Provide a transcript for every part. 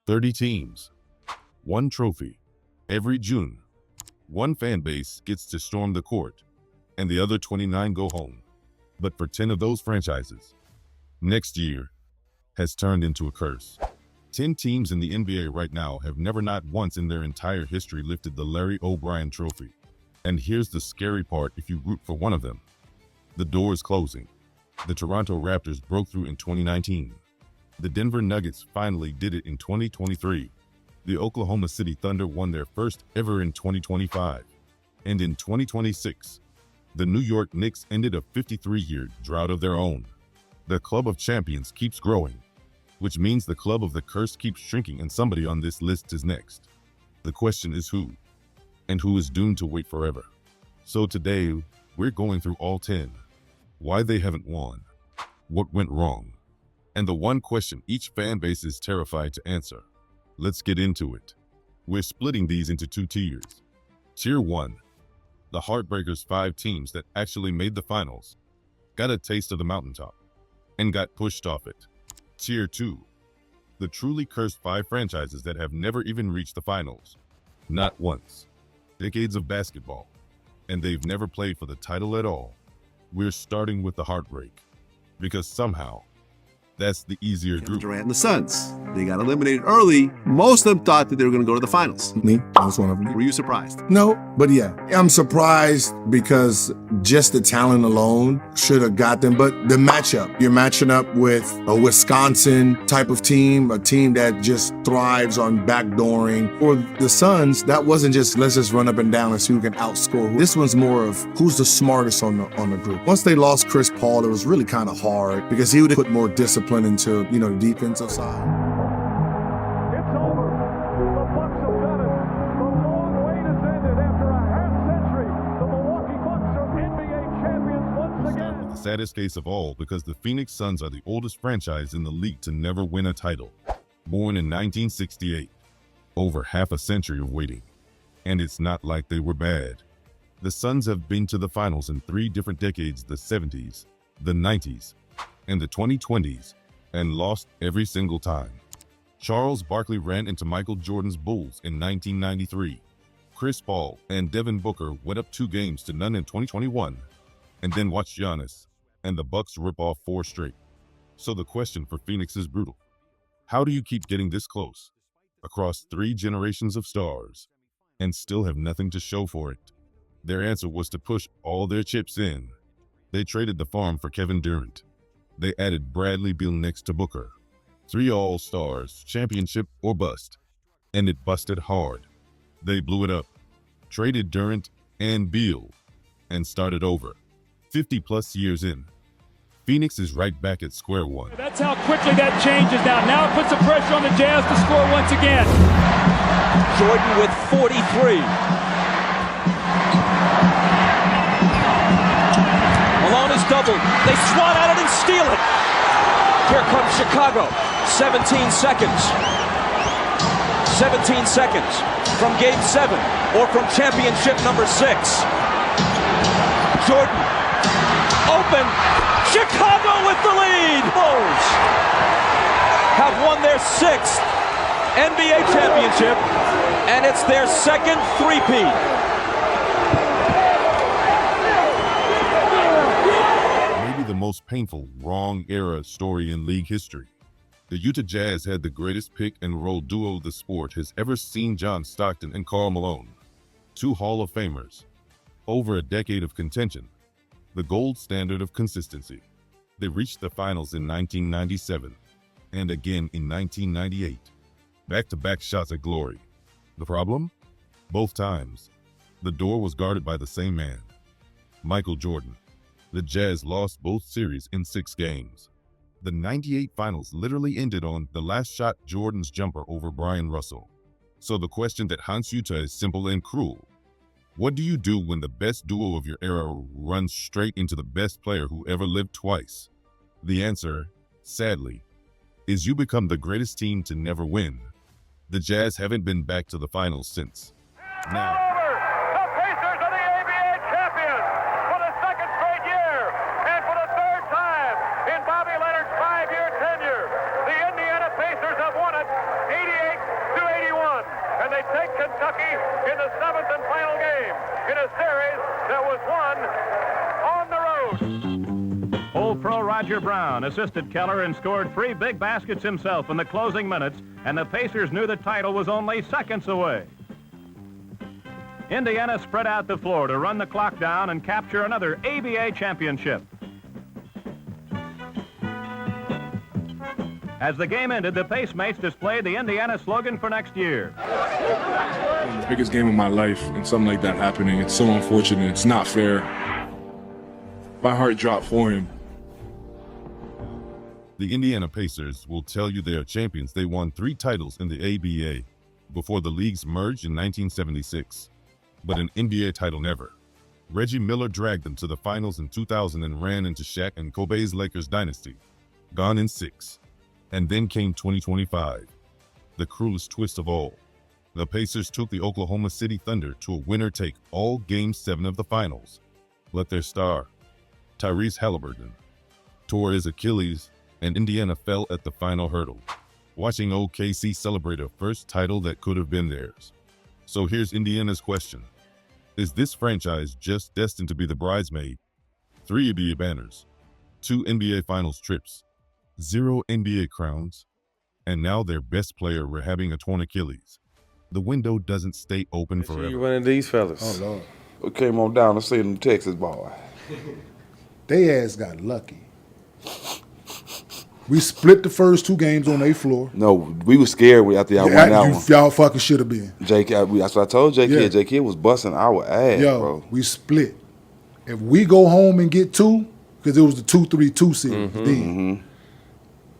30 teams, one trophy. Every June, one fan base gets to storm the court, and the other 29 go home. But for 10 of those franchises, next year has turned into a curse. 10 teams in the NBA right now have never not once in their entire history lifted the Larry O'Brien trophy. And here's the scary part if you root for one of them. The door is closing. The Toronto Raptors broke through in 2019. The Denver Nuggets finally did it in 2023. The Oklahoma City Thunder won their first ever in 2025. And in 2026, the New York Knicks ended a 53-year drought of their own. The Club of Champions keeps growing, which means the Club of the Curse keeps shrinking, and somebody on this list is next. The question is who, and who is doomed to wait forever. So today, we're going through all 10. Why they haven't won, what went wrong, and the one question each fan base is terrified to answer. Let's get into it. We're splitting these into 2 tiers. Tier 1, the Heartbreakers, 5 teams that actually made the finals, got a taste of the mountaintop, and got pushed off it. Tier 2, the truly cursed 5 franchises that have never even reached the finals. Not once. Decades of basketball, and they've never played for the title at all. We're starting with the heartbreak, because somehow, that's the easier Kevin group. Durant and the Suns. They got eliminated early. Most of them thought that they were going to go to the finals. Me, I was one of them. Were you surprised? No, but yeah, I'm surprised because just the talent alone should have got them. But the matchup, you're matching up with a Wisconsin type of team, a team that just thrives on backdooring. For the Suns, that wasn't just let's just run up and down and see who can outscore. This one's more of who's the smartest on the group. Once they lost Chris Paul, it was really kind of hard because he would have put more discipline into, the defensive side. It's over. The Bucks have done it. The long wait has ended after a half-century. The Milwaukee Bucks are NBA champions once again. The saddest case of all, because the Phoenix Suns are the oldest franchise in the league to never win a title. Born in 1968. Over half a century of waiting. And it's not like they were bad. The Suns have been to the finals in 3 different decades: the 70s, the 90s, and the 2020s. And lost every single time. Charles Barkley ran into Michael Jordan's Bulls in 1993. Chris Paul and Devin Booker went up 2 games to none in 2021, and then watched Giannis and the Bucks rip off 4 straight. So the question for Phoenix is brutal. How do you keep getting this close across 3 generations of stars and still have nothing to show for it? Their answer was to push all their chips in. They traded the farm for Kevin Durant. They added Bradley Beal next to Booker. 3 All-Stars, championship or bust. And it busted hard. They blew it up, traded Durant and Beal, and started over. 50-plus years in, Phoenix is right back at square one. That's how quickly that changes now. Now it puts the pressure on the Jazz to score once again. Jordan with 43. Malone is doubled. They swat at it and steal it. Here comes Chicago. 17 seconds. 17 seconds from Game 7 or from championship number 6. Jordan. Open. Chicago with the lead. Bulls have won their 6th NBA championship, and it's their 2nd three-peat. The most painful wrong era story in league history. The Utah Jazz had the greatest pick and roll duo the sport has ever seen: John Stockton and Karl Malone. 2 Hall of Famers. Over a decade of contention. The gold standard of consistency. They reached the finals in 1997 and again in 1998. Back-to-back shots at glory. The problem? Both times, the door was guarded by the same man, Michael Jordan. The Jazz lost both series in 6 games. The 98 finals literally ended on the last shot, Jordan's jumper over Brian Russell. So the question that haunts Utah is simple and cruel. What do you do when the best duo of your era runs straight into the best player who ever lived twice? The answer, sadly, is you become the greatest team to never win. The Jazz haven't been back to the finals since. Now, The Pacers are the ABA champions for the 2nd straight year, and for the 3rd time in Bobby Leonard's 5-year tenure. The Indiana Pacers have won it 88 take Kentucky in the 7th and final game in a series that was won on the road. Old pro Roger Brown assisted Keller and scored 3 big baskets himself in the closing minutes, and the Pacers knew the title was only seconds away. Indiana spread out the floor to run the clock down and capture another ABA championship. As the game ended, the Pacemates displayed the Indiana slogan for next year. The biggest game of my life, and something like that happening, it's so unfortunate. It's not fair. My heart dropped for him. The Indiana Pacers will tell you they are champions. They won 3 titles in the ABA before the leagues merged in 1976, but an NBA title never. Reggie Miller dragged them to the finals in 2000 and ran into Shaq and Kobe's Lakers dynasty, gone in 6. And then came 2025, the cruelest twist of all. The Pacers took the Oklahoma City Thunder to a winner-take-all Game 7 of the finals. But their star, Tyrese Halliburton, tore his Achilles, and Indiana fell at the final hurdle, watching OKC celebrate a first title that could have been theirs. So here's Indiana's question. Is this franchise just destined to be the bridesmaid? 3 NBA banners, 2 NBA Finals trips, 0 NBA crowns, and now their best player rehabbing a torn Achilles. The window doesn't stay open forever. You running these fellas. Oh, Lord. We came on down to see them Texas boy. They ass got lucky. We split the first 2 games on their floor. No, we were scared after y'all won that one. Y'all fucking should have been. That's what I told J Kid. J Kid was busting our ass, bro. We split. If we go home and get 2, because it was the 2-3-2 series then,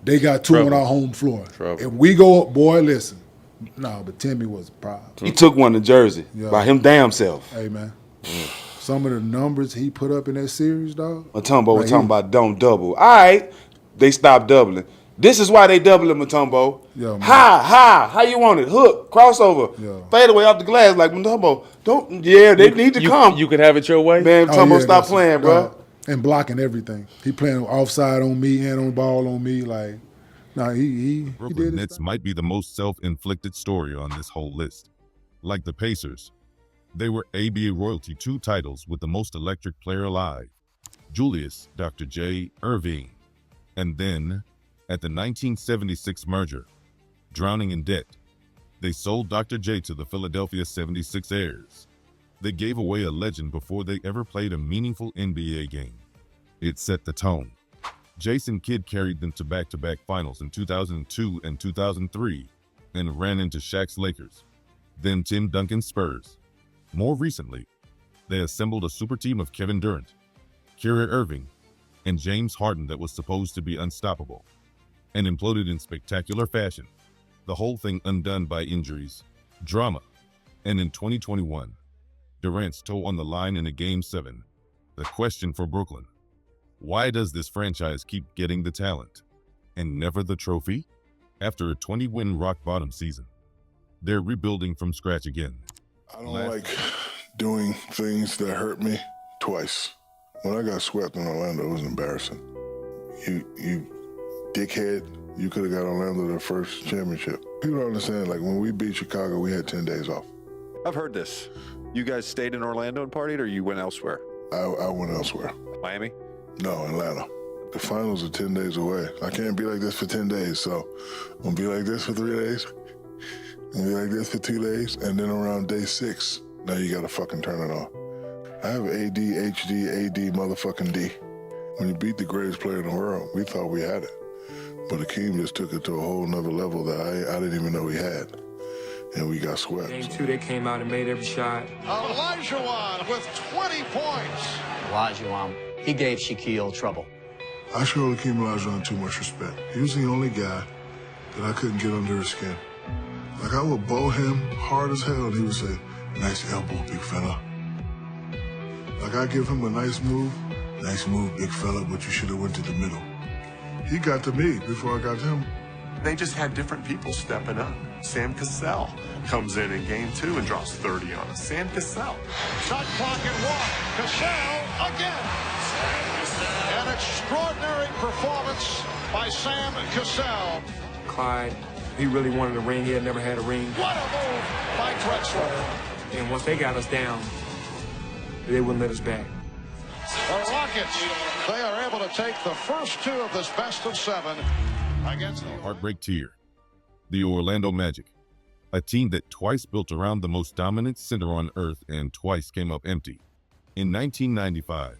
they got 2 on our home floor. Trouble. If we go up, boy, listen. No, but Timmy was a problem. He took one to Jersey by him damn self. Hey, man. Some of the numbers he put up in that series, dog. Matumbo, we're talking about don't double. All right, they stopped doubling. This is why they doubling Matumbo. How you want it? Hook, crossover, fade away off the glass like Matumbo. They need to come. You can have it your way. Man, Matumbo, stop playing, bro. And blocking everything. He playing offside on me and on the ball on me. Like, he Brooklyn Nets might be the most self-inflicted story on this whole list. Like the Pacers, they were ABA royalty 2 titles with the most electric player alive, Julius Dr. J. Irving. And then, at the 1976 merger, drowning in debt, they sold Dr. J to the Philadelphia 76ers. They gave away a legend before they ever played a meaningful NBA game. It set the tone. Jason Kidd carried them to back-to-back finals in 2002 and 2003 and ran into Shaq's Lakers, then Tim Duncan's Spurs. More recently, they assembled a super team of Kevin Durant, Kyrie Irving, and James Harden that was supposed to be unstoppable, and imploded in spectacular fashion, the whole thing undone by injuries, drama, and in 2021, Durant's toe on the line in a Game 7. The question for Brooklyn: why does this franchise keep getting the talent and never the trophy? After a 20-win rock-bottom season, they're rebuilding from scratch again. I don't like doing things that hurt me twice. When I got swept in Orlando, it was embarrassing. You dickhead, you could have got Orlando their first championship. People don't understand, like when we beat Chicago, we had 10 days off. I've heard this. You guys stayed in Orlando and partied, or you went elsewhere? I went elsewhere. Miami? No, Atlanta. The finals are 10 days away. I can't be like this for 10 days, so I'm gonna be like this for 3 days, and be like this for 2 days, and then around day 6, now you gotta fucking turn it on. I have ADHD, AD motherfucking D. When you beat the greatest player in the world, we thought we had it. But Akeem just took it to a whole nother level that I didn't even know he had. And we got swept. Game 2, they came out and made every shot. Olajuwon with 20 points. Olajuwon, he gave Shaquille trouble. I showed Akeem Olajuwon too much respect. He was the only guy that I couldn't get under his skin. Like, I would bow him hard as hell, and he would say, "Nice elbow, big fella." Like, I give him a nice move, big fella, but you should have went to the middle. He got to me before I got to him. They just had different people stepping up. Sam Cassell comes in Game 2 and drops 30 on us. Sam Cassell. Shot clock and walk. Cassell again. An extraordinary performance by Sam Cassell. Clyde He really wanted a ring. He had never had a ring. What a move by Drexler. And once they got us down, they wouldn't let us back. The Rockets, they are able to take the first two of this best of 7 against the Heartbreak tier. The Orlando Magic, a team that twice built around the most dominant center on earth and twice came up empty. In 1995,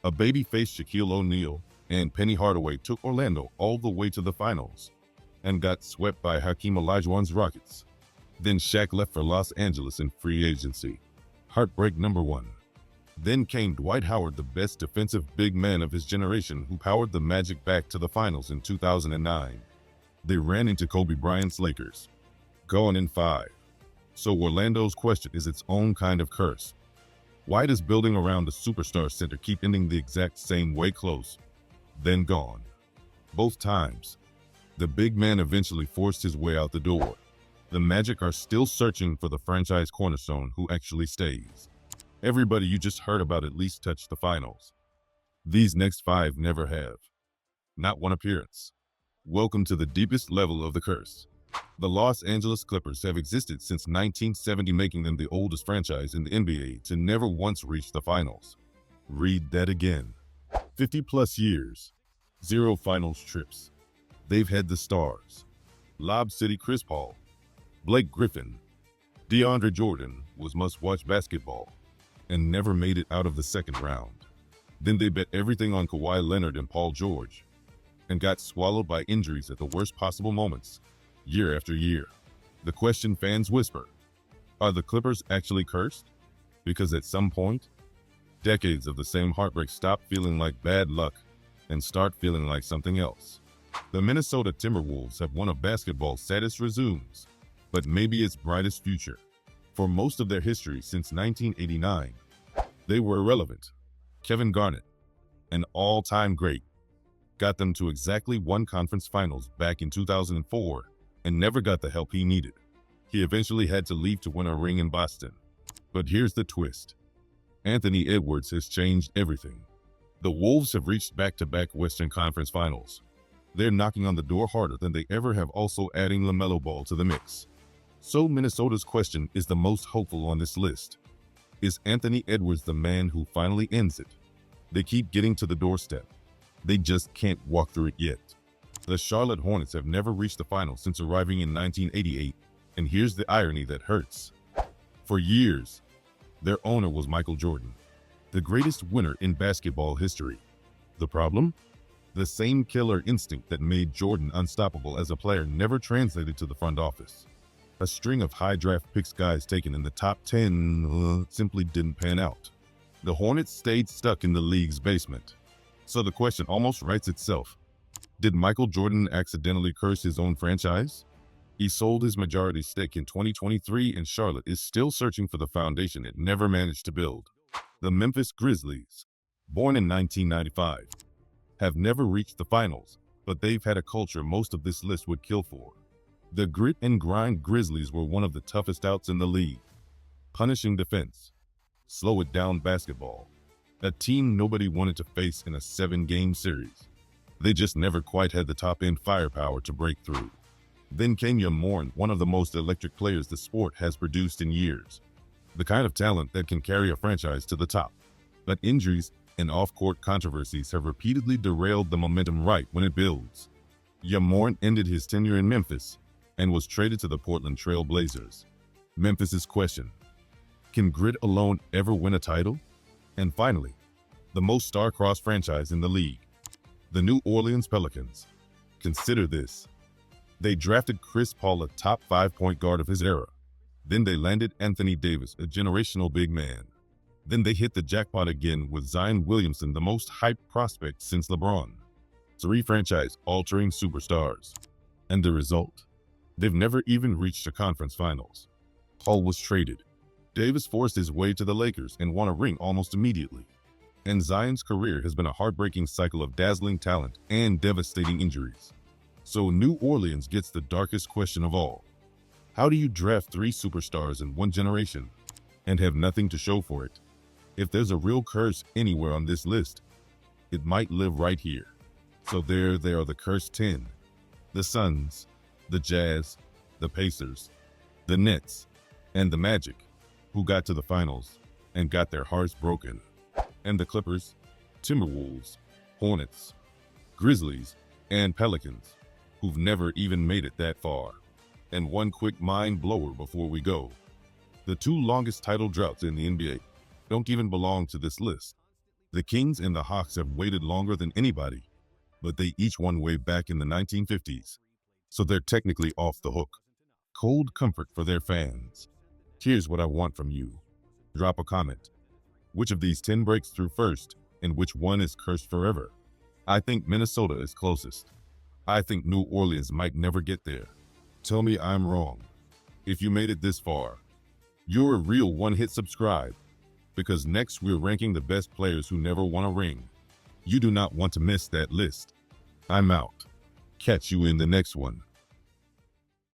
a baby-faced Shaquille O'Neal and Penny Hardaway took Orlando all the way to the finals and got swept by Hakeem Olajuwon's Rockets. Then Shaq left for Los Angeles in free agency. Heartbreak number 1. Then came Dwight Howard, the best defensive big man of his generation, who powered the Magic back to the finals in 2009. They ran into Kobe Bryant's Lakers, gone in 5. So Orlando's question is its own kind of curse. Why does building around a superstar center keep ending the exact same way? Close, then gone? Both times, the big man eventually forced his way out the door. The Magic are still searching for the franchise cornerstone who actually stays. Everybody you just heard about at least touched the finals. These next 5 never have. Not one appearance. Welcome to the deepest level of the curse. The Los Angeles Clippers have existed since 1970, making them the oldest franchise in the NBA to never once reach the finals. Read that again. 50+ years, 0 finals trips. They've had the stars. Lob City Chris Paul, Blake Griffin, DeAndre Jordan was must-watch basketball and never made it out of the second round. Then they bet everything on Kawhi Leonard and Paul George and got swallowed by injuries at the worst possible moments, year after year. The question fans whisper, are the Clippers actually cursed? Because at some point, decades of the same heartbreak stop feeling like bad luck and start feeling like something else. The Minnesota Timberwolves have one of basketball's saddest resumes, but maybe its brightest future. For most of their history since 1989, they were irrelevant. Kevin Garnett, an all-time great, got them to exactly 1 conference finals back in 2004 and never got the help he needed. He eventually had to leave to win a ring in Boston. But here's the twist. Anthony Edwards has changed everything. The Wolves have reached back-to-back Western Conference finals. They're knocking on the door harder than they ever have, also adding LaMelo Ball to the mix. So Minnesota's question is the most hopeful on this list. Is Anthony Edwards the man who finally ends it? They keep getting to the doorstep. They just can't walk through it yet. The Charlotte Hornets have never reached the finals since arriving in 1988, and here's the irony that hurts. For years, their owner was Michael Jordan, the greatest winner in basketball history. The problem? The same killer instinct that made Jordan unstoppable as a player never translated to the front office. A string of high draft picks, guys taken in the top 10, simply didn't pan out. The Hornets stayed stuck in the league's basement. So the question almost writes itself. Did Michael Jordan accidentally curse his own franchise? He sold his majority stake in 2023, and Charlotte is still searching for the foundation it never managed to build. The Memphis Grizzlies, born in 1995, have never reached the finals, but they've had a culture most of this list would kill for. The grit and grind Grizzlies were one of the toughest outs in the league. Punishing defense, slow it down basketball. A team nobody wanted to face in a 7-game series. They just never quite had the top-end firepower to break through. Then came Morn, one of the most electric players the sport has produced in years. The kind of talent that can carry a franchise to the top. But injuries and off-court controversies have repeatedly derailed the momentum right when it builds. Morn ended his tenure in Memphis and was traded to the Portland Trail Blazers. Memphis's question, can grit alone ever win a title? And finally, the most star-crossed franchise in the league, the New Orleans Pelicans. Consider this. They drafted Chris Paul, a top 5 point guard of his era. Then they landed Anthony Davis, a generational big man. Then they hit the jackpot again with Zion Williamson, the most hyped prospect since LeBron. 3 franchise-altering superstars. And the result? They've never even reached a conference finals. Paul was traded. Davis forced his way to the Lakers and won a ring almost immediately. And Zion's career has been a heartbreaking cycle of dazzling talent and devastating injuries. So New Orleans gets the darkest question of all. How do you draft 3 superstars in 1 generation and have nothing to show for it? If there's a real curse anywhere on this list, it might live right here. So there they are, the cursed 10. The Suns, the Jazz, the Pacers, the Nets, and the Magic, who got to the finals and got their hearts broken, and the Clippers, Timberwolves, Hornets, Grizzlies, and Pelicans, who've never even made it that far. And one quick mind blower before we go. The 2 longest title droughts in the NBA don't even belong to this list. The Kings and the Hawks have waited longer than anybody, but they each won way back in the 1950s, so they're technically off the hook. Cold comfort for their fans. Here's what I want from you. Drop a comment. Which of these 10 breaks through first, and which one is cursed forever? I think Minnesota is closest. I think New Orleans might never get there. Tell me I'm wrong. If you made it this far, you're a real one-hit subscribe, because next we're ranking the best players who never won a ring. You do not want to miss that list. I'm out. Catch you in the next one.